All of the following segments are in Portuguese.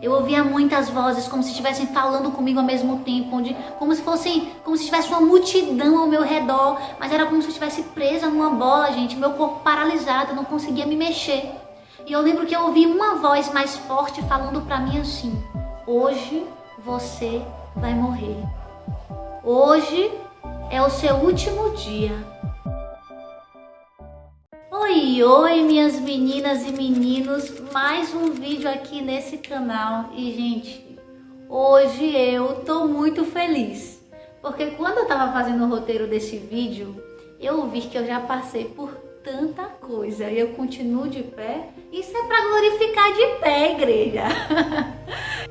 Eu ouvia muitas vozes, como se estivessem falando comigo ao mesmo tempo, como se tivesse uma multidão ao meu redor, mas era como se eu estivesse presa numa bola, gente, meu corpo paralisado, eu não conseguia me mexer. E eu lembro que eu ouvi uma voz mais forte falando pra mim assim: hoje você vai morrer. Hoje é o seu último dia. Oi, oi, minhas meninas e meninos, mais um vídeo aqui nesse canal. E, gente, hoje eu tô muito feliz, porque quando eu tava fazendo o roteiro desse vídeo, eu vi que eu já passei por tanta coisa e eu continuo de pé. Isso é pra glorificar de pé, igreja.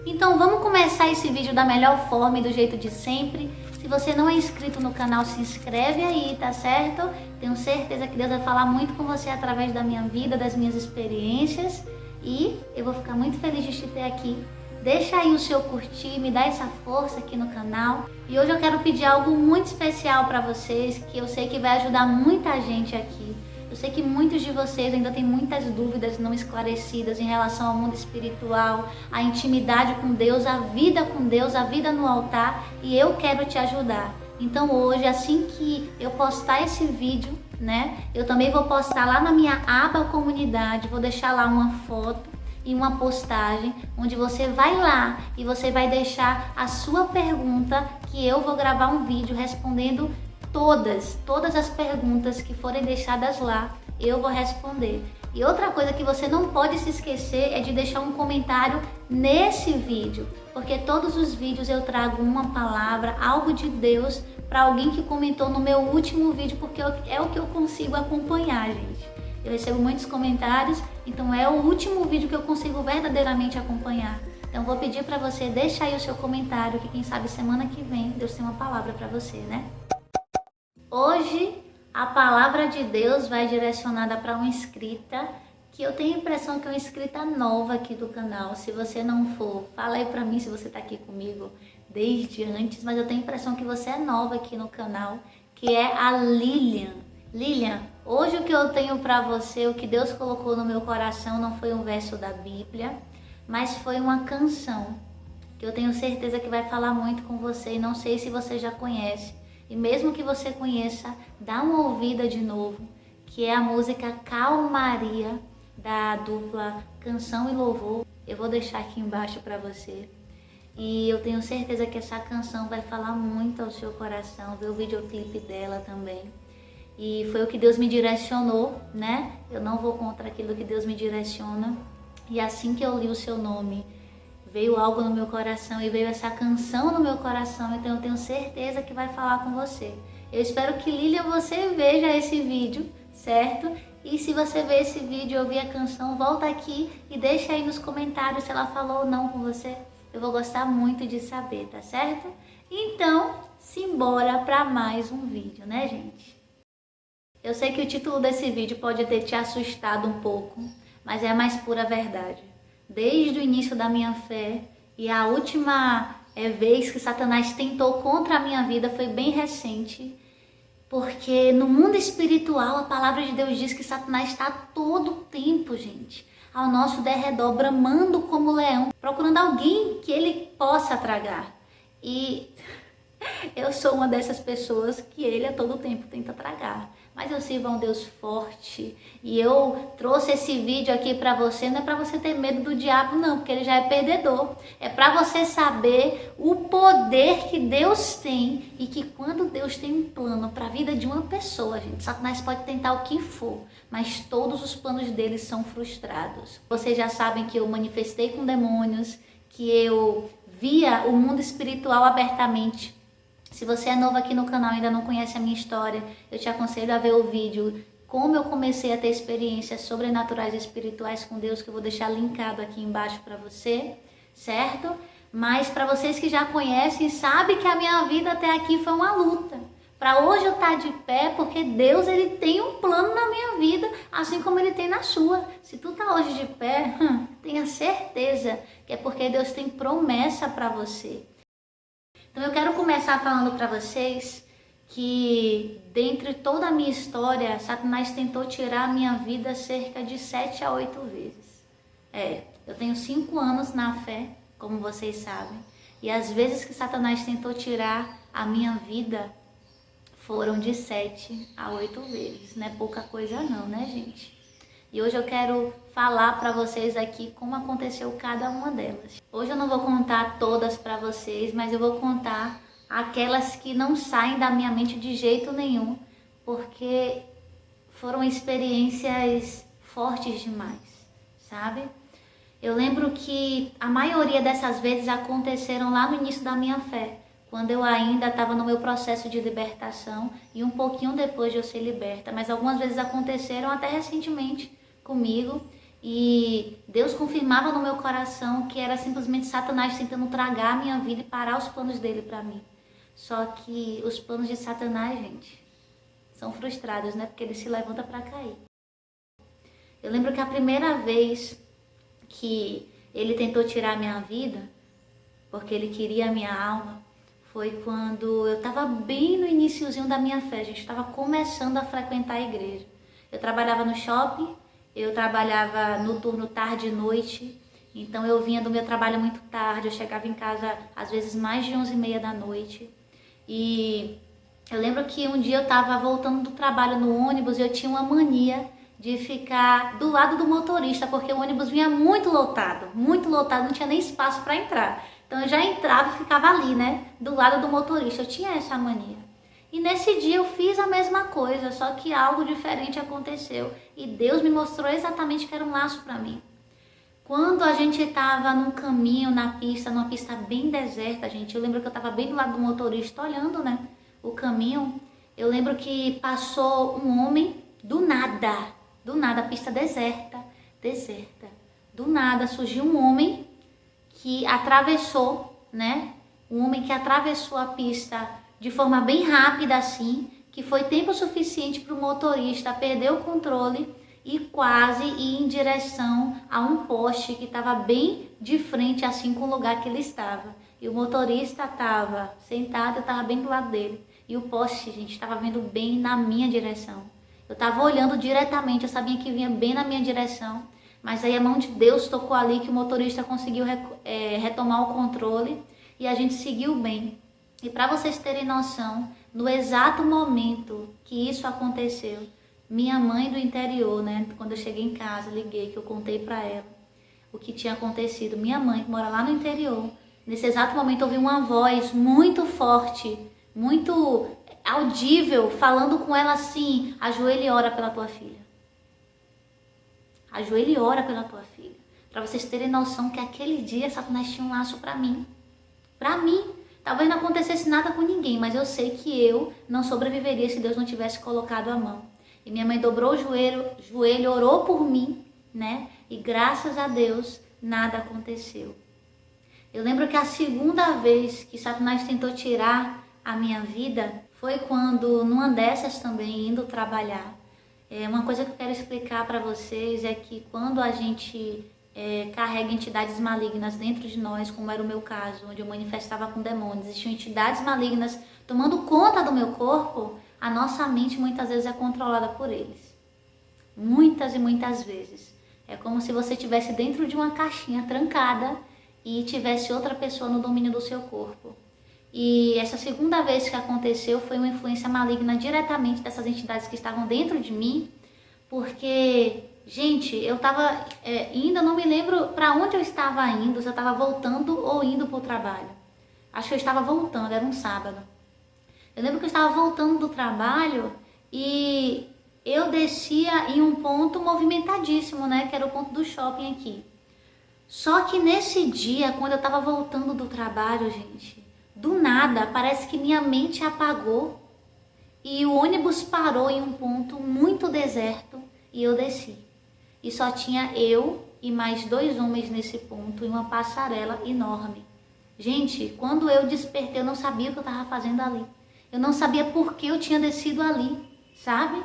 Então vamos começar esse vídeo da melhor forma e do jeito de sempre. Se você não é inscrito no canal, se inscreve aí, tá certo? Tenho certeza que Deus vai falar muito com você através da minha vida, das minhas experiências. E eu vou ficar muito feliz de te ter aqui. Deixa aí o seu curtir, me dá essa força aqui no canal. E hoje eu quero pedir algo muito especial para vocês, que eu sei que vai ajudar muita gente aqui. Eu sei que muitos de vocês ainda têm muitas dúvidas não esclarecidas em relação ao mundo espiritual, a intimidade com Deus, a vida com Deus, a vida no altar, e eu quero te ajudar. Então hoje, assim que eu postar esse vídeo, né, eu também vou postar lá na minha aba comunidade, vou deixar lá uma foto e uma postagem, onde você vai lá e você vai deixar a sua pergunta, que eu vou gravar um vídeo respondendo todas as perguntas que forem deixadas lá, eu vou responder. E outra coisa que você não pode se esquecer é de deixar um comentário nesse vídeo, porque todos os vídeos eu trago uma palavra, algo de Deus para alguém que comentou no meu último vídeo, porque é o que eu consigo acompanhar, gente. Eu recebo muitos comentários, então é o último vídeo que eu consigo verdadeiramente acompanhar. Então vou pedir para você deixar aí o seu comentário, que quem sabe semana que vem Deus tem uma palavra para você, né? Hoje a palavra de Deus vai direcionada para uma inscrita, que eu tenho a impressão que é uma inscrita nova aqui do canal. Se você não for, fala aí para mim se você está aqui comigo desde antes, mas eu tenho a impressão que você é nova aqui no canal, que é a Lilian. Lilian, hoje o que eu tenho para você, o que Deus colocou no meu coração não foi um verso da Bíblia, mas foi uma canção, que eu tenho certeza que vai falar muito com você, e não sei se você já conhece. E mesmo que você conheça, dá uma ouvida de novo, que é a música Calmaria, da dupla Canção e Louvor. Eu vou deixar aqui embaixo para você. E eu tenho certeza que essa canção vai falar muito ao seu coração, ver o videoclipe dela também. E foi o que Deus me direcionou, né? Eu não vou contra aquilo que Deus me direciona. E assim que eu li o seu nome, veio algo no meu coração e veio essa canção no meu coração, então eu tenho certeza que vai falar com você. Eu espero que, Lilian, você veja esse vídeo, certo? E se você ver esse vídeo e ouvir a canção, volta aqui e deixa aí nos comentários se ela falou ou não com você. Eu vou gostar muito de saber, tá certo? Então, simbora para mais um vídeo, né, gente? Eu sei que o título desse vídeo pode ter te assustado um pouco, mas é a mais pura verdade. Desde o início da minha fé, e a última vez que Satanás tentou contra a minha vida foi bem recente, porque no mundo espiritual a palavra de Deus diz que Satanás está a todo tempo, gente, ao nosso derredor, bramando como leão, procurando alguém que ele possa tragar. E eu sou uma dessas pessoas que ele a todo tempo tenta tragar. Mas eu sirvo a um Deus forte, e eu trouxe esse vídeo aqui para você, não é para você ter medo do diabo não, porque ele já é perdedor. É para você saber o poder que Deus tem, e que quando Deus tem um plano para a vida de uma pessoa, gente, Satanás pode tentar o que for, mas todos os planos dele são frustrados. Vocês já sabem que eu manifestei com demônios, que eu via o mundo espiritual abertamente. Se você é novo aqui no canal e ainda não conhece a minha história, eu te aconselho a ver o vídeo como eu comecei a ter experiências sobrenaturais e espirituais com Deus, que eu vou deixar linkado aqui embaixo para você, certo? Mas para vocês que já conhecem, sabem que a minha vida até aqui foi uma luta. Para hoje eu estar de pé, porque Deus ele tem um plano na minha vida, assim como ele tem na sua. Se tu tá hoje de pé, tenha certeza que é porque Deus tem promessa para você. Então eu quero começar falando para vocês que dentre toda a minha história, Satanás tentou tirar a minha vida cerca de 7 a 8 vezes. Eu tenho 5 anos na fé, como vocês sabem, e as vezes que Satanás tentou tirar a minha vida foram de 7 a 8 vezes. Não é pouca coisa não, né, gente? E hoje eu quero falar para vocês aqui como aconteceu cada uma delas. Hoje eu não vou contar todas para vocês, mas eu vou contar aquelas que não saem da minha mente de jeito nenhum, porque foram experiências fortes demais, sabe? Eu lembro que a maioria dessas vezes aconteceram lá no início da minha fé, quando eu ainda estava no meu processo de libertação e um pouquinho depois de eu ser liberta, mas algumas vezes aconteceram até recentemente comigo e Deus confirmava no meu coração que era simplesmente Satanás tentando tragar a minha vida e parar os planos dele para mim. Só que os planos de Satanás, gente, são frustrados, né? Porque ele se levanta para cair. Eu lembro que a primeira vez que ele tentou tirar a minha vida, porque ele queria a minha alma, foi quando eu estava bem no iniciozinho da minha fé, a gente estava começando a frequentar a igreja. Eu trabalhava no shopping, eu trabalhava no turno tarde e noite, então eu vinha do meu trabalho muito tarde, eu chegava em casa às vezes mais de 11h30 da noite. E eu lembro que um dia eu estava voltando do trabalho no ônibus e eu tinha uma mania de ficar do lado do motorista, porque o ônibus vinha muito lotado, não tinha nem espaço para entrar. Então eu já entrava e ficava ali, né, do lado do motorista, eu tinha essa mania. E nesse dia eu fiz a mesma coisa, só que algo diferente aconteceu e Deus me mostrou exatamente que era um laço para mim. Quando a gente estava num caminho na pista, numa pista bem deserta, gente, eu lembro que eu estava bem do lado do motorista olhando, né, o caminho. Eu lembro que passou um homem do nada, pista deserta. Do nada surgiu um homem que atravessou, né, um homem que atravessou a pista de forma bem rápida assim, que foi tempo suficiente para o motorista perder o controle e quase ir em direção a um poste que estava bem de frente, assim com o lugar que ele estava. E o motorista estava sentado, eu estava bem do lado dele. E o poste, gente, estava vindo bem na minha direção. Eu estava olhando diretamente, eu sabia que vinha bem na minha direção. Mas aí a mão de Deus tocou ali, que o motorista conseguiu retomar o controle e a gente seguiu bem. E para vocês terem noção, no exato momento que isso aconteceu, minha mãe do interior, né, quando eu cheguei em casa, liguei, que eu contei para ela o que tinha acontecido. Minha mãe, que mora lá no interior, nesse exato momento ouvi uma voz muito forte, muito audível, falando com ela assim: ajoelhe e ora pela tua filha. Ajoelhe e ora pela tua filha. Para vocês terem noção que aquele dia Satanás tinha um laço para mim. Para mim. Talvez não acontecesse nada com ninguém, mas eu sei que eu não sobreviveria se Deus não tivesse colocado a mão. E minha mãe dobrou o joelho, orou por mim, né? E graças a Deus, nada aconteceu. Eu lembro que a segunda vez que Satanás tentou tirar a minha vida foi quando, numa dessas também, indo trabalhar. Uma coisa que eu quero explicar para vocês é que quando a gente carrega entidades malignas dentro de nós, como era o meu caso, onde eu manifestava com demônios, existiam entidades malignas tomando conta do meu corpo, a nossa mente muitas vezes é controlada por eles. Muitas e muitas vezes. É como se você estivesse dentro de uma caixinha trancada e tivesse outra pessoa no domínio do seu corpo. E essa segunda vez que aconteceu foi uma influência maligna diretamente dessas entidades que estavam dentro de mim, porque, gente, eu estava indo, não me lembro para onde eu estava indo, se eu estava voltando ou indo para o trabalho. Acho que eu estava voltando, era um sábado. Eu lembro que eu estava voltando do trabalho e eu descia em um ponto movimentadíssimo, né, que era o ponto do shopping aqui. Só que nesse dia, quando eu estava voltando do trabalho, gente, do nada, parece que minha mente apagou e o ônibus parou em um ponto muito deserto e eu desci. E só tinha eu e mais 2 homens nesse ponto e uma passarela enorme. Gente, quando eu despertei, eu não sabia o que eu estava fazendo ali. Eu não sabia por que eu tinha descido ali, sabe?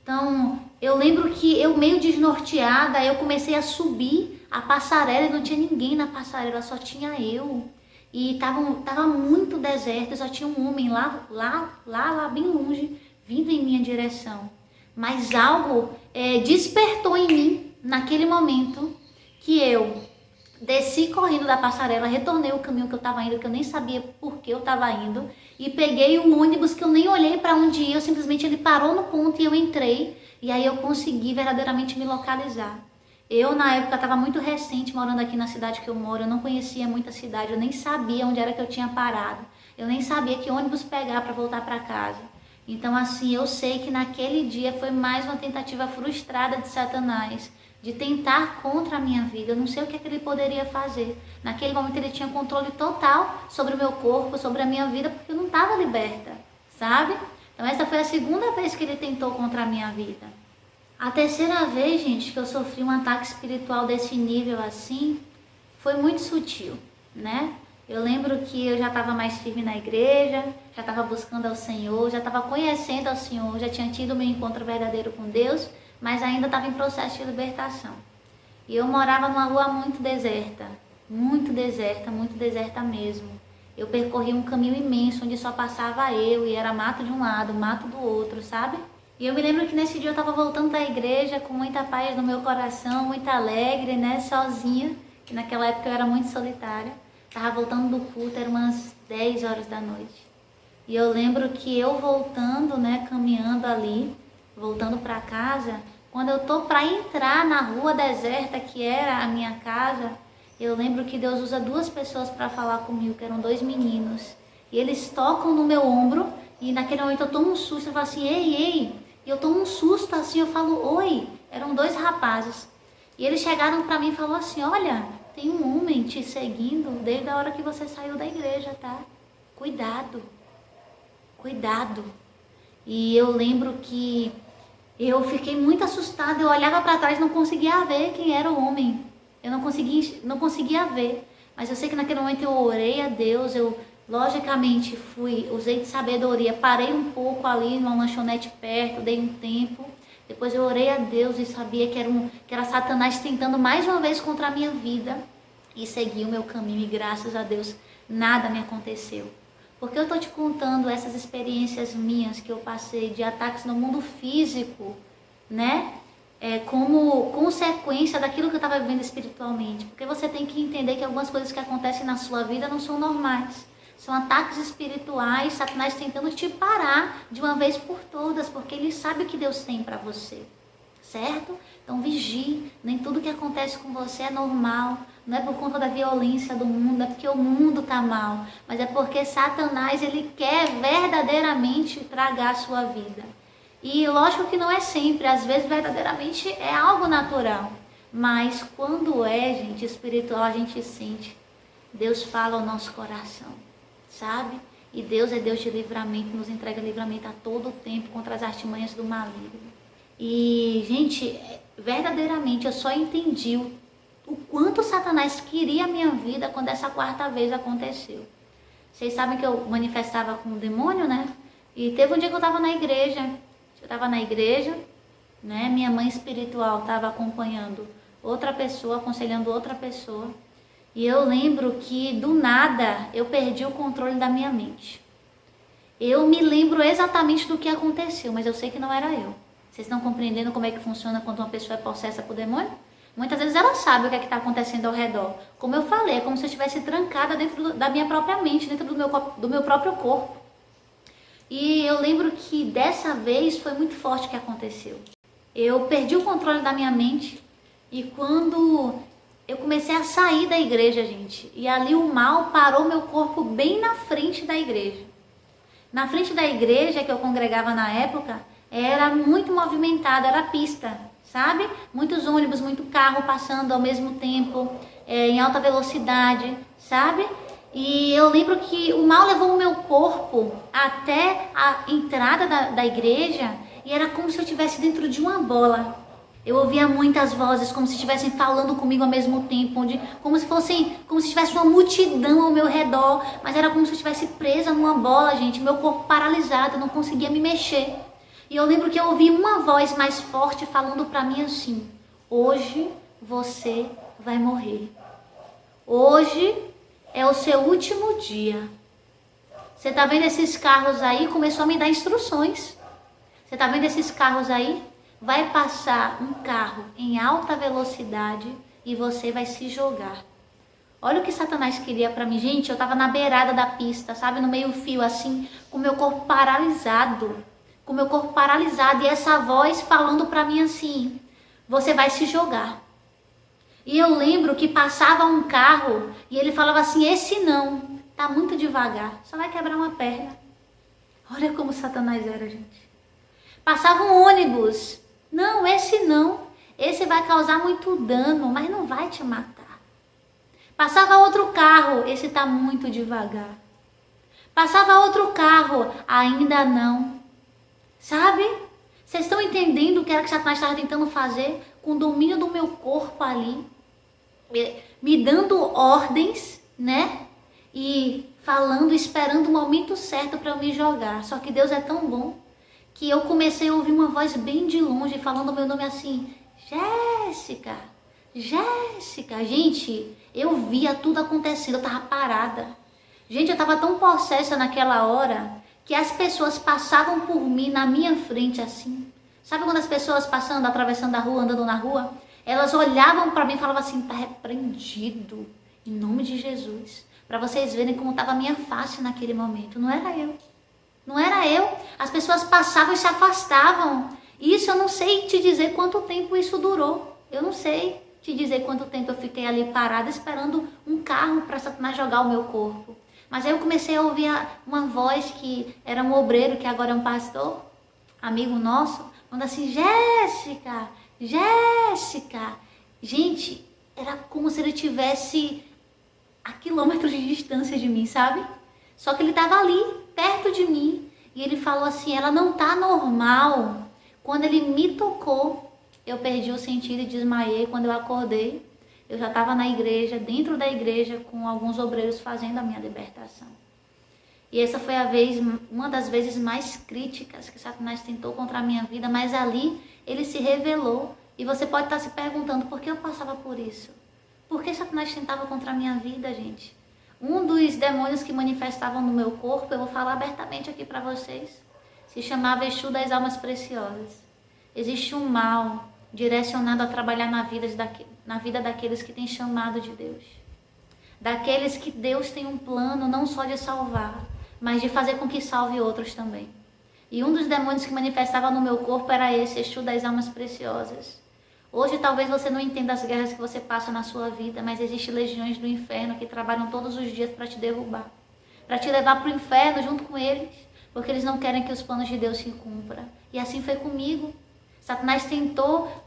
Então, eu lembro que eu meio desnorteada, eu comecei a subir a passarela e não tinha ninguém na passarela, só tinha eu. E tava muito deserto, só tinha um homem lá bem longe, vindo em minha direção. Mas algo despertou em mim, naquele momento, que eu Desci correndo da passarela, retornei o caminho que eu estava indo, que eu nem sabia por que eu estava indo, e peguei um ônibus que eu nem olhei para onde ia, simplesmente ele parou no ponto e eu entrei, e aí eu consegui verdadeiramente me localizar. Eu, na época, estava muito recente morando aqui na cidade que eu moro, eu não conhecia muita cidade, eu nem sabia onde era que eu tinha parado, eu nem sabia que ônibus pegar para voltar para casa. Então, assim, eu sei que naquele dia foi mais uma tentativa frustrada de Satanás, de tentar contra a minha vida. Eu não sei o que é que ele poderia fazer. Naquele momento ele tinha controle total sobre o meu corpo, sobre a minha vida, porque eu não estava liberta, sabe? Então essa foi a segunda vez que ele tentou contra a minha vida. A terceira vez, gente, que eu sofri um ataque espiritual desse nível assim, foi muito sutil, né? Eu lembro que eu já estava mais firme na igreja, já estava buscando ao Senhor, já estava conhecendo ao Senhor, já tinha tido meu encontro verdadeiro com Deus, mas ainda estava em processo de libertação. E eu morava numa rua muito deserta mesmo. Eu percorri um caminho imenso, onde só passava eu, e era mato de um lado, mato do outro, sabe? E eu me lembro que nesse dia eu estava voltando da igreja com muita paz no meu coração, muito alegre, né, sozinha, que naquela época eu era muito solitária. Estava voltando do culto, eram umas 10 horas da noite. E eu lembro que eu voltando, né, caminhando ali, voltando para casa, quando eu tô para entrar na rua deserta que era a minha casa, eu lembro que Deus usa duas pessoas para falar comigo, que eram dois meninos. E eles tocam no meu ombro e naquele momento eu tomo um susto, eu falo assim, ei, ei. E eu tomo um susto assim, eu falo, oi. Eram dois rapazes. E eles chegaram para mim e falaram assim, olha, tem um homem te seguindo desde a hora que você saiu da igreja, tá? Cuidado, cuidado. E eu lembro que eu fiquei muito assustada, eu olhava para trás e não conseguia ver quem era o homem. Eu não conseguia ver. Mas eu sei que naquele momento eu orei a Deus, eu logicamente usei de sabedoria, parei um pouco ali numa lanchonete perto, dei um tempo. Depois eu orei a Deus e sabia que era Satanás tentando mais uma vez contra a minha vida. E segui o meu caminho e graças a Deus nada me aconteceu. Porque eu estou te contando essas experiências minhas que eu passei de ataques no mundo físico, né? Como consequência daquilo que eu estava vivendo espiritualmente. Porque você tem que entender que algumas coisas que acontecem na sua vida não são normais. São ataques espirituais, Satanás tentando te parar de uma vez por todas, porque ele sabe o que Deus tem para você, certo? Então vigie, nem tudo que acontece com você é normal, não é por conta da violência do mundo, não é porque o mundo está mal, mas é porque Satanás ele quer verdadeiramente tragar a sua vida. E lógico que não é sempre, às vezes verdadeiramente é algo natural, mas quando é, gente, espiritual, a gente sente, Deus fala ao nosso coração, sabe? E Deus é Deus de livramento, nos entrega livramento a todo tempo contra as artimanhas do maligno. E, gente, verdadeiramente eu só entendi o quanto Satanás queria a minha vida quando essa quarta vez aconteceu. Vocês sabem que eu manifestava com o demônio, né? E teve um dia que eu estava na igreja. Né? Minha mãe espiritual estava acompanhando outra pessoa, aconselhando outra pessoa. E eu lembro que do nada eu perdi o controle da minha mente. Eu me lembro exatamente do que aconteceu, mas eu sei que não era eu. Vocês estão compreendendo como é que funciona quando uma pessoa é possessa por demônio? Muitas vezes ela sabe o que é que está acontecendo ao redor. Como eu falei, é como se eu estivesse trancada dentro da minha própria mente, dentro do meu próprio corpo. E eu lembro que dessa vez foi muito forte o que aconteceu. Eu perdi o controle da minha mente e quando eu comecei a sair da igreja, gente, e ali o mal parou meu corpo bem na frente da igreja. Na frente da igreja que eu congregava na época, era muito movimentada, era pista, sabe? Muitos ônibus, muito carro passando ao mesmo tempo, em alta velocidade, sabe? E eu lembro que o mal levou o meu corpo até a entrada da igreja e era como se eu estivesse dentro de uma bola. Eu ouvia muitas vozes, como se estivessem falando comigo ao mesmo tempo, como se tivesse uma multidão ao meu redor, mas era como se eu estivesse presa numa bola, gente, meu corpo paralisado, eu não conseguia me mexer. E eu lembro que eu ouvi uma voz mais forte falando para mim assim, hoje você vai morrer. Hoje é o seu último dia. Você tá vendo esses carros aí? Começou a me dar instruções. Você tá vendo esses carros aí? Vai passar um carro em alta velocidade e você vai se jogar. Olha o que Satanás queria pra mim. Gente, eu tava na beirada da pista, sabe? No meio-fio, assim, com o meu corpo paralisado. Com o meu corpo paralisado. E essa voz falando pra mim assim: você vai se jogar. E eu lembro que passava um carro e ele falava assim: esse não, tá muito devagar, só vai quebrar uma perna. Olha como Satanás era, gente. Passava um ônibus: não, esse não, esse vai causar muito dano, mas não vai te matar. Passava outro carro: esse tá muito devagar. Passava outro carro: ainda não. Sabe? Vocês estão entendendo o que era que Satanás estava tentando fazer com o domínio do meu corpo ali? Me dando ordens, né? E falando, esperando o momento certo para eu me jogar. Só que Deus é tão bom que eu comecei a ouvir uma voz bem de longe falando o meu nome assim: Jéssica, Jéssica. Gente, eu via tudo acontecendo, eu tava parada. Gente, eu tava tão possessa naquela hora que as pessoas passavam por mim na minha frente assim. Sabe quando as pessoas passando, atravessando a rua, andando na rua? Elas olhavam para mim e falavam assim: tá repreendido, em nome de Jesus. Para vocês verem como estava a minha face naquele momento. Não era eu. Não era eu. As pessoas passavam e se afastavam. Isso eu não sei te dizer quanto tempo isso durou. Eu não sei te dizer quanto tempo eu fiquei ali parada esperando um carro para Satanás jogar o meu corpo. Mas aí eu comecei a ouvir uma voz que era um obreiro, que agora é um pastor, amigo nosso, falando assim: Jéssica, Jéssica. Gente, era como se ele tivesse a quilômetros de distância de mim, sabe? Só que ele estava ali, perto de mim. E ele falou assim: ela não tá normal. Quando ele me tocou, eu perdi o sentido e desmaiei. Quando eu acordei, eu já estava na igreja, dentro da igreja, com alguns obreiros fazendo a minha libertação. E essa foi uma das vezes mais críticas que Satanás tentou contra a minha vida, mas ali ele se revelou. E você pode estar se perguntando: por que eu passava por isso? Por que Satanás tentava contra a minha vida, gente? Um dos demônios que manifestavam no meu corpo, eu vou falar abertamente aqui para vocês, se chamava Exu das Almas Preciosas. Existe um mal direcionado a trabalhar na vida daqueles que têm chamado de Deus. Daqueles que Deus tem um plano não só de salvar, mas de fazer com que salve outros também. E um dos demônios que manifestava no meu corpo era esse, Exu das Almas Preciosas. Hoje talvez você não entenda as guerras que você passa na sua vida, mas existem legiões do inferno que trabalham todos os dias para te derrubar, para te levar para o inferno junto com eles, porque eles não querem que os planos de Deus se cumpram. E assim foi comigo. Satanás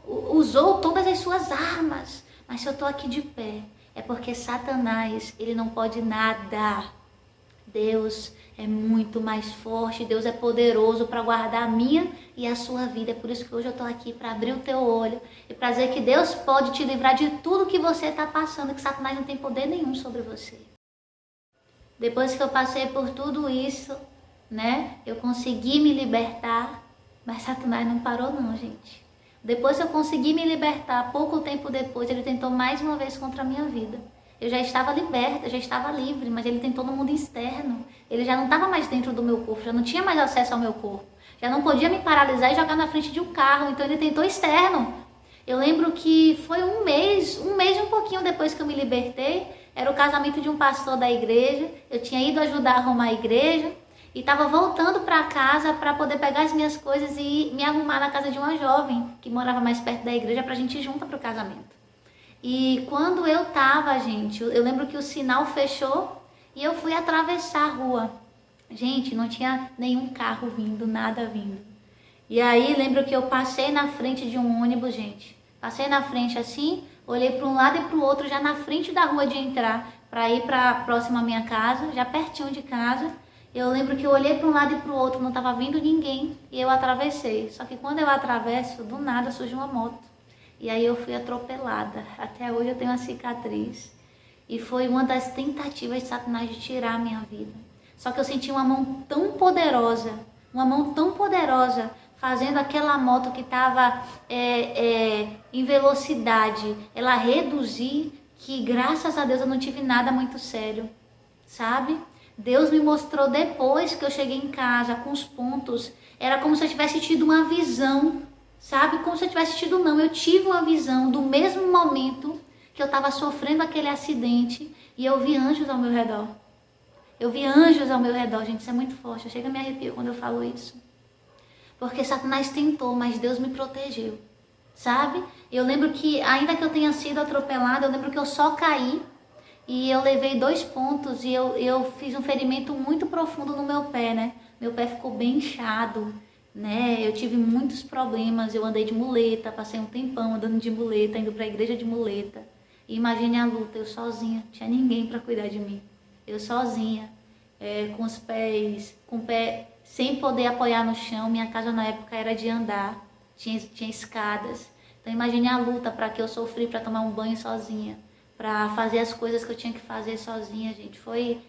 usou todas as suas armas, mas se eu estou aqui de pé, é porque Satanás, ele não pode nada. Deus é muito mais forte, Deus é poderoso para guardar a minha e a sua vida. É por isso que hoje eu estou aqui para abrir o teu olho e para dizer que Deus pode te livrar de tudo que você está passando, que Satanás não tem poder nenhum sobre você. Depois que eu passei por tudo isso, né, eu consegui me libertar, mas Satanás não parou não, gente. Depois que eu consegui me libertar, pouco tempo depois, ele tentou mais uma vez contra a minha vida. Eu já estava liberta, já estava livre, mas ele tentou no mundo externo. Ele já não estava mais dentro do meu corpo, já não tinha mais acesso ao meu corpo. Já não podia me paralisar e jogar na frente de um carro, então ele tentou externo. Eu lembro que foi um mês e um pouquinho depois que eu me libertei, era o casamento de um pastor da igreja, eu tinha ido ajudar a arrumar a igreja e estava voltando para casa para poder pegar as minhas coisas e me arrumar na casa de uma jovem que morava mais perto da igreja para a gente ir junto para o casamento. E quando eu tava, gente, eu lembro que o sinal fechou e eu fui atravessar a rua. Gente, não tinha nenhum carro vindo, nada vindo. E aí, lembro que eu passei na frente de um ônibus, gente. Passei na frente assim, olhei para um lado e para o outro, já na frente da rua de entrar, para ir para próxima à minha casa, já pertinho de casa. Eu lembro que eu olhei para um lado e para o outro, não estava vindo ninguém e eu atravessei. Só que quando eu atravesso, do nada surge uma moto. E aí eu fui atropelada. Até hoje eu tenho uma cicatriz. E foi uma das tentativas de Satanás de tirar a minha vida. Só que eu senti uma mão tão poderosa, fazendo aquela moto que estava em velocidade, ela reduzir, que graças a Deus eu não tive nada muito sério, sabe? Deus me mostrou depois que eu cheguei em casa com os pontos, era como se eu tivesse tido uma visão, sabe? Como se eu tivesse tido, não, eu tive uma visão do mesmo momento que eu estava sofrendo aquele acidente, E eu vi anjos ao meu redor. Eu vi anjos ao meu redor, gente, isso é muito forte. Eu chego a me arrepio quando eu falo isso. Porque Satanás tentou, mas Deus me protegeu, sabe? Eu lembro que, ainda que eu tenha sido atropelada, eu lembro que eu só caí e eu levei 2 pontos e eu fiz um ferimento muito profundo no meu pé, né? Meu pé ficou bem inchado, né? Eu tive muitos problemas, eu andei de muleta, passei um tempão andando de muleta, indo para a igreja de muleta. E imagine a luta, eu sozinha, não tinha ninguém para cuidar de mim. Eu sozinha, com os pés, com o pé sem poder apoiar no chão. Minha casa na época era de andar, tinha escadas. Então imagine a luta para que eu sofri para tomar um banho sozinha, para fazer as coisas que eu tinha que fazer sozinha, gente. Foi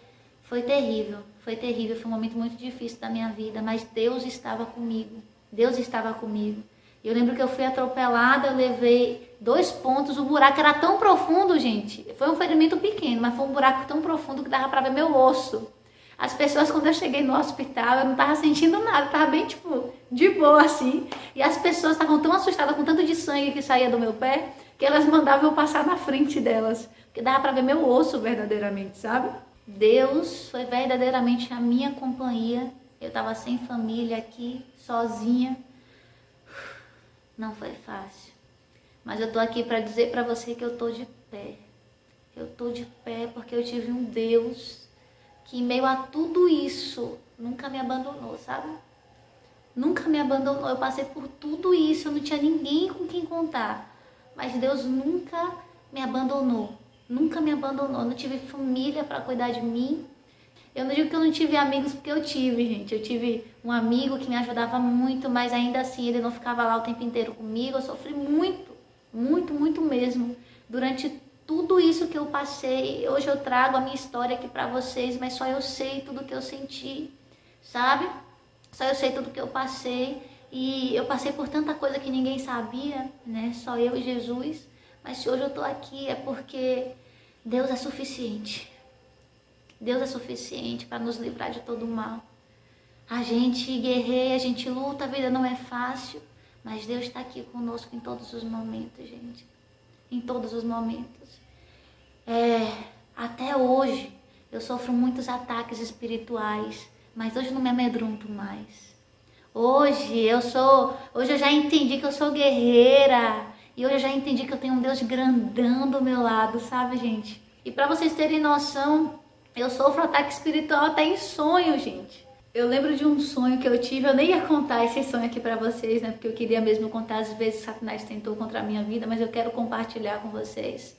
terrível, foi um momento muito difícil da minha vida, mas Deus estava comigo, Deus estava comigo. Eu lembro que eu fui atropelada, eu levei 2 pontos, o buraco era tão profundo, gente, foi um ferimento pequeno, mas foi um buraco tão profundo que dava para ver meu osso. As pessoas, quando eu cheguei no hospital, eu não tava sentindo nada, eu tava bem, tipo, de boa, assim. E as pessoas estavam tão assustadas com tanto de sangue que saía do meu pé, que elas mandavam eu passar na frente delas, porque dava para ver meu osso verdadeiramente, sabe? Deus foi verdadeiramente a minha companhia. Eu tava sem família aqui, sozinha. Não foi fácil. Mas eu tô aqui para dizer para você que eu tô de pé. Eu tô de pé porque eu tive um Deus que, em meio a tudo isso, nunca me abandonou, sabe? Nunca me abandonou. Eu passei por tudo isso, eu não tinha ninguém com quem contar. Mas Deus nunca me abandonou. Nunca me abandonou. Eu não tive família para cuidar de mim. Eu não digo que eu não tive amigos, porque eu tive, gente. Eu tive um amigo que me ajudava muito, mas ainda assim ele não ficava lá o tempo inteiro comigo. Eu sofri muito, muito, muito mesmo. Durante tudo isso que eu passei, hoje eu trago a minha história aqui para vocês, mas só eu sei tudo que eu senti, sabe? Só eu sei tudo que eu passei. E eu passei por tanta coisa que ninguém sabia, né? Só eu e Jesus. Mas se hoje eu tô aqui é porque Deus é suficiente. Deus é suficiente para nos livrar de todo o mal. A gente guerreia, a gente luta, a vida não é fácil, mas Deus está aqui conosco em todos os momentos, gente. Em todos os momentos. Até hoje eu sofro muitos ataques espirituais, mas hoje não me amedronto mais. Hoje eu já entendi que eu sou guerreira. E hoje eu já entendi que eu tenho um Deus grandão do meu lado, sabe, gente? E para vocês terem noção, eu sofro ataque espiritual até em sonho, gente. Eu lembro de um sonho que eu tive, eu nem ia contar esse sonho aqui pra vocês, né? Porque eu queria mesmo contar as vezes que Satanás tentou contra a minha vida, mas eu quero compartilhar com vocês.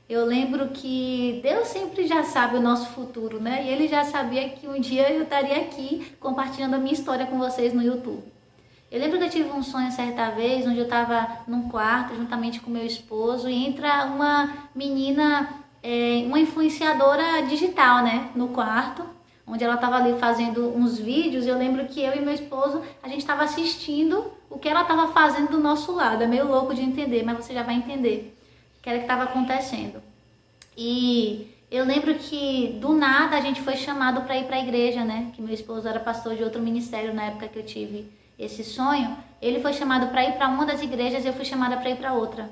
Eu lembro que Deus sempre já sabe o nosso futuro, né? E Ele já sabia que um dia eu estaria aqui compartilhando a minha história com vocês no YouTube. Eu lembro que eu tive um sonho certa vez, onde eu estava num quarto juntamente com meu esposo e entra uma menina, uma influenciadora digital, né, no quarto, onde ela estava ali fazendo uns vídeos. Eu lembro que eu e meu esposo, a gente estava assistindo o que ela estava fazendo do nosso lado. É meio louco de entender, mas você já vai entender o que era que estava acontecendo. E eu lembro que do nada a gente foi chamado para ir para a igreja, né, que meu esposo era pastor de outro ministério na época que eu tive esse sonho. Ele foi chamado para ir para uma das igrejas e eu fui chamada para ir para outra.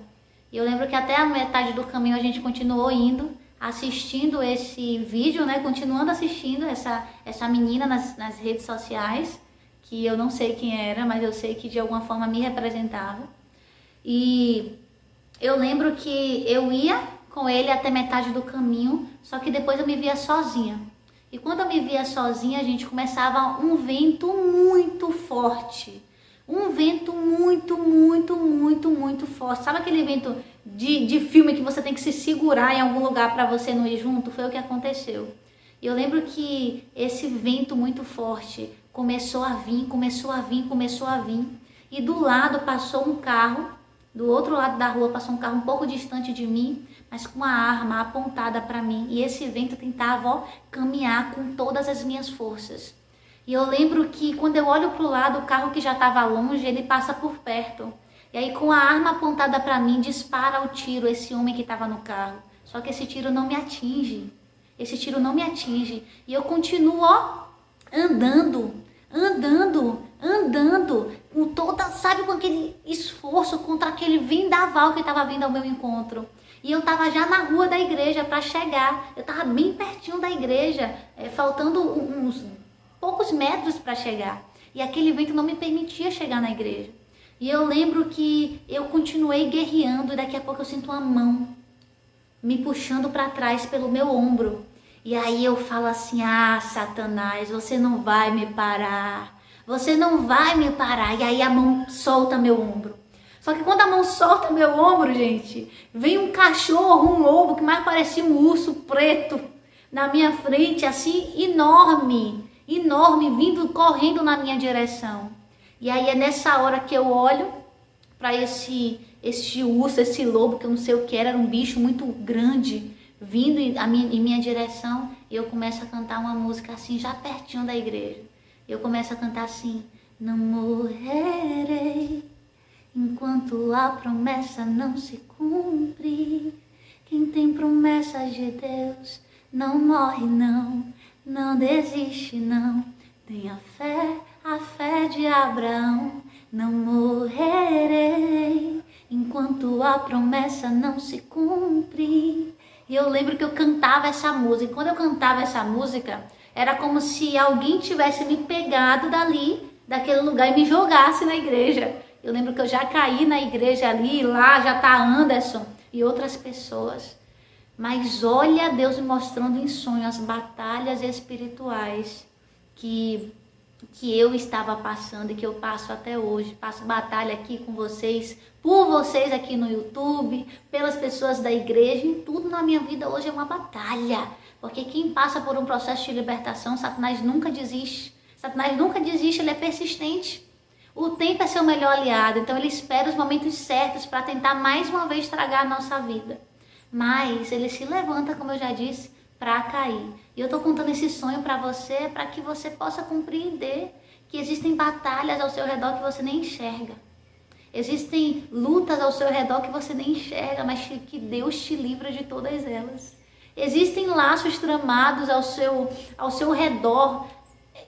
E eu lembro que até a metade do caminho a gente continuou indo, assistindo esse vídeo, né? Continuando assistindo essa menina nas redes sociais, que eu não sei quem era, mas eu sei que de alguma forma me representava. E eu lembro que eu ia com ele até metade do caminho, só que depois eu me via sozinha. E quando eu me via sozinha, a gente começava um vento muito forte. Um vento muito, muito, muito, muito forte. Sabe aquele vento de filme que você tem que se segurar em algum lugar para você não ir junto? Foi o que aconteceu. E eu lembro que esse vento muito forte começou a vir. E do lado passou um carro, do outro lado da rua passou um carro um pouco distante de mim, mas com uma arma apontada para mim. E esse vento tentava, caminhar com todas as minhas forças. E eu lembro que quando eu olho para o lado, o carro que já estava longe, ele passa por perto. E aí com a arma apontada para mim, dispara o tiro, esse homem que estava no carro. Só que esse tiro não me atinge. E eu continuo, andando, com toda, sabe, com aquele esforço contra aquele vendaval que estava vindo ao meu encontro. E eu estava já na rua da igreja para chegar. Eu estava bem pertinho da igreja, faltando uns poucos metros para chegar. E aquele vento não me permitia chegar na igreja. E eu lembro que eu continuei guerreando e daqui a pouco eu sinto uma mão me puxando para trás pelo meu ombro. E aí eu falo assim: ah, Satanás, você não vai me parar. Você não vai me parar. E aí a mão solta meu ombro. Só que quando a mão solta meu ombro, gente, vem um cachorro, um lobo, que mais parecia um urso preto na minha frente, assim, enorme, vindo correndo na minha direção. E aí é nessa hora que eu olho para esse urso, esse lobo, que eu não sei o que era um bicho muito grande, vindo em minha direção, e eu começo a cantar uma música assim, já pertinho da igreja. Eu começo a cantar assim: não morrerei enquanto a promessa não se cumpre. Quem tem promessas de Deus não morre não, não desiste não. Tenha fé, a fé de Abraão. Não morrerei enquanto a promessa não se cumpre. E eu lembro que eu cantava essa música. E quando eu cantava essa música, era como se alguém tivesse me pegado dali, daquele lugar, e me jogasse na igreja. Eu lembro que eu já caí na igreja ali, lá já tá Anderson e outras pessoas. Mas olha Deus me mostrando em sonho as batalhas espirituais que eu estava passando e que eu passo até hoje. Passo batalha aqui com vocês, por vocês aqui no YouTube, pelas pessoas da igreja. Em tudo na minha vida hoje é uma batalha. Porque quem passa por um processo de libertação, Satanás nunca desiste. Satanás nunca desiste, ele é persistente. O tempo é seu melhor aliado, então ele espera os momentos certos para tentar mais uma vez estragar a nossa vida. Mas ele se levanta, como eu já disse, para cair. E eu estou contando esse sonho para você, para que você possa compreender que existem batalhas ao seu redor que você nem enxerga. Existem lutas ao seu redor que você nem enxerga, mas que Deus te livra de todas elas. Existem laços tramados ao seu redor,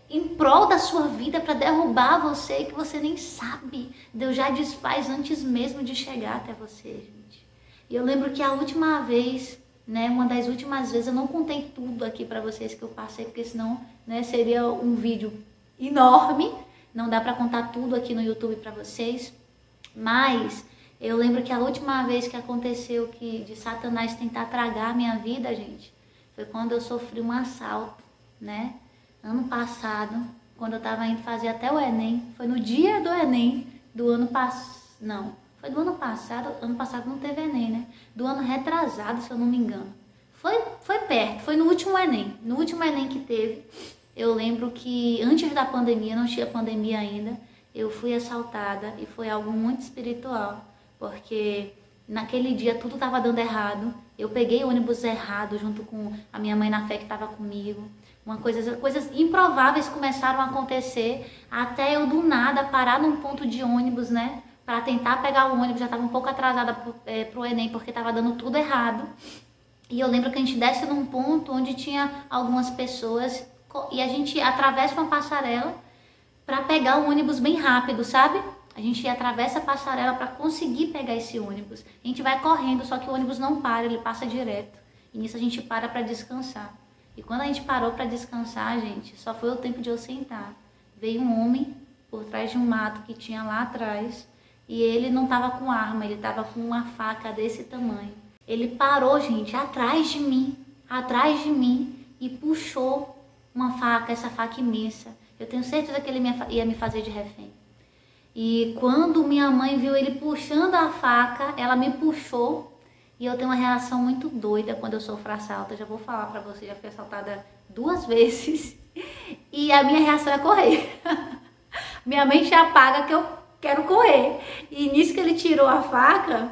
em prol da sua vida, para derrubar você, que você nem sabe. Deus já desfaz antes mesmo de chegar até você, gente. E eu lembro que a última vez, uma das últimas vezes, eu não contei tudo aqui para vocês que eu passei, porque senão, seria um vídeo enorme. Não dá para contar tudo aqui no YouTube para vocês. Mas eu lembro que a última vez que aconteceu de Satanás tentar tragar a minha vida, gente, foi quando eu sofri um assalto, Ano passado, quando eu estava indo fazer até o Enem, foi no dia do Enem do ano passado, não, foi do ano passado não teve Enem, Do ano retrasado, se eu não me engano. Foi perto, foi no último Enem que teve. Eu lembro que antes da pandemia, não tinha pandemia ainda, eu fui assaltada e foi algo muito espiritual, porque naquele dia tudo estava dando errado. Eu peguei o ônibus errado junto com a minha mãe na fé que estava comigo. Coisas improváveis começaram a acontecer, até eu do nada parar num ponto de ônibus, para tentar pegar o ônibus. Já estava um pouco atrasada pro Enem, porque estava dando tudo errado. E eu lembro que a gente desce num ponto onde tinha algumas pessoas e a gente atravessa uma passarela para pegar o ônibus bem rápido, sabe? A gente atravessa a passarela para conseguir pegar esse ônibus. A gente vai correndo, só que o ônibus não para, ele passa direto. E nisso a gente para descansar. E quando a gente parou para descansar, gente, só foi o tempo de eu sentar. Veio um homem por trás de um mato que tinha lá atrás e ele não estava com arma, ele estava com uma faca desse tamanho. Ele parou, gente, atrás de mim e puxou uma faca, essa faca imensa. Eu tenho certeza que ele ia me fazer de refém. E quando minha mãe viu ele puxando a faca, ela me puxou. E eu tenho uma reação muito doida quando eu sofro assalto. Eu já vou falar pra você, já fui assaltada 2 vezes. E a minha reação é correr. Minha mente apaga que eu quero correr. E nisso que ele tirou a faca,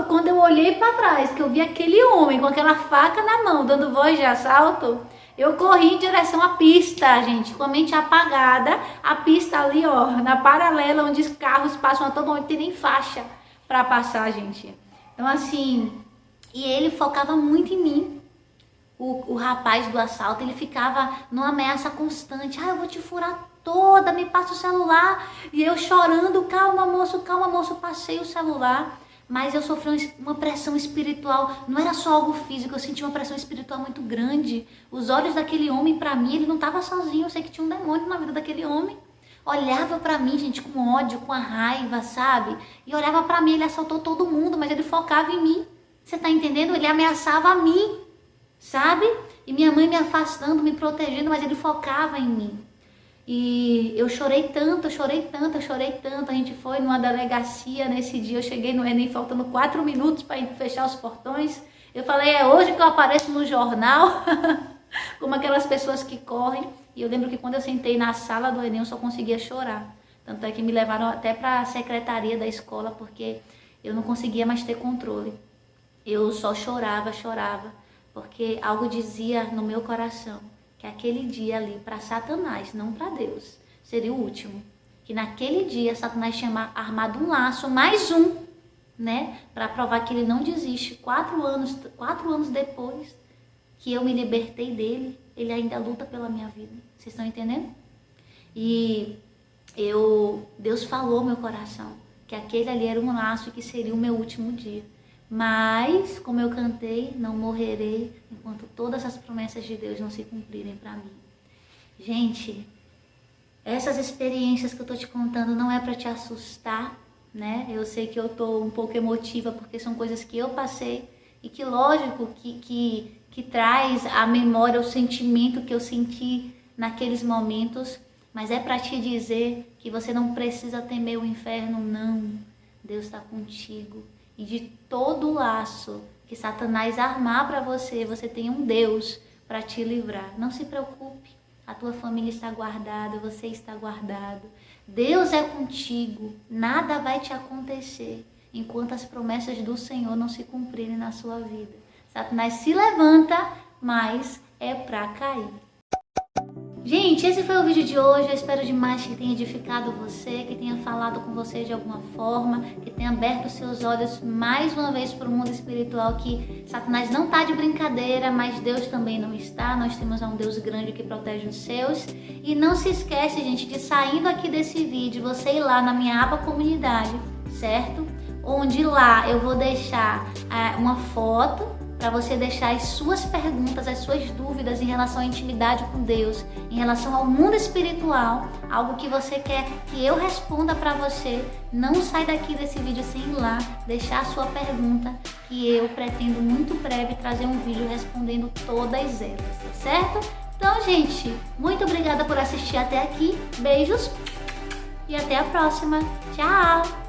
quando eu olhei pra trás, que eu vi aquele homem com aquela faca na mão, dando voz de assalto, eu corri em direção à pista, gente, com a mente apagada. A pista ali, na paralela, onde os carros passam a todo momento, tem nem faixa pra passar, gente. Então, assim, e ele focava muito em mim. O rapaz do assalto, ele ficava numa ameaça constante. Eu vou te furar me passa o celular. E eu chorando, calma moço, passei o celular. mas eu sofri uma pressão espiritual, não era só algo físico, eu senti uma pressão espiritual muito grande. Os olhos daquele homem, para mim, ele não estava sozinho, eu sei que tinha um demônio na vida daquele homem. Olhava para mim, gente, com ódio, com a raiva, sabe? E olhava para mim, ele assaltou todo mundo, mas ele focava em mim. Você tá entendendo? Ele ameaçava a mim, sabe? E minha mãe me afastando, me protegendo, mas ele focava em mim. E eu chorei tanto, eu chorei tanto, eu chorei tanto. A gente foi numa delegacia nesse dia, eu cheguei no Enem faltando 4 minutos para fechar os portões. Eu falei, é hoje que eu apareço no jornal, como aquelas pessoas que correm. E eu lembro que quando eu sentei na sala do Enem, eu só conseguia chorar. Tanto é que me levaram até para a secretaria da escola, porque eu não conseguia mais ter controle. Eu só chorava, porque algo dizia no meu coração que aquele dia ali para Satanás, não para Deus, seria o último. Que naquele dia Satanás tinha armado um laço, mais um, né? Para provar que ele não desiste. 4 anos depois que eu me libertei dele, ele ainda luta pela minha vida. Vocês estão entendendo? E Deus falou ao meu coração que aquele ali era um laço e que seria o meu último dia. Mas, como eu cantei, não morrerei enquanto todas as promessas de Deus não se cumprirem para mim. Gente, essas experiências que eu tô te contando não é para te assustar, né? Eu sei que eu tô um pouco emotiva porque são coisas que eu passei e que, lógico, que traz à memória o sentimento que eu senti naqueles momentos, mas é para te dizer que você não precisa temer o inferno, não. Deus está contigo. E de todo laço que Satanás armar para você, você tem um Deus para te livrar. Não se preocupe, a tua família está guardada, você está guardado. Deus é contigo, nada vai te acontecer enquanto as promessas do Senhor não se cumprirem na sua vida. Satanás se levanta, mas é para cair. Gente, esse foi o vídeo de hoje, eu espero demais que tenha edificado você, que tenha falado com você de alguma forma, que tenha aberto seus olhos mais uma vez para o mundo espiritual, que Satanás não está de brincadeira, mas Deus também não está. Nós temos um Deus grande que protege os seus. E não se esquece, gente, de saindo aqui desse vídeo, você ir lá na minha aba comunidade, certo? Onde lá eu vou deixar uma foto para você deixar as suas perguntas, as suas dúvidas em relação à intimidade com Deus, em relação ao mundo espiritual, algo que você quer que eu responda para você. Não sai daqui desse vídeo sem ir lá, deixar a sua pergunta, que eu pretendo muito breve trazer um vídeo respondendo todas elas, certo? Então, gente, muito obrigada por assistir até aqui, beijos e até a próxima. Tchau!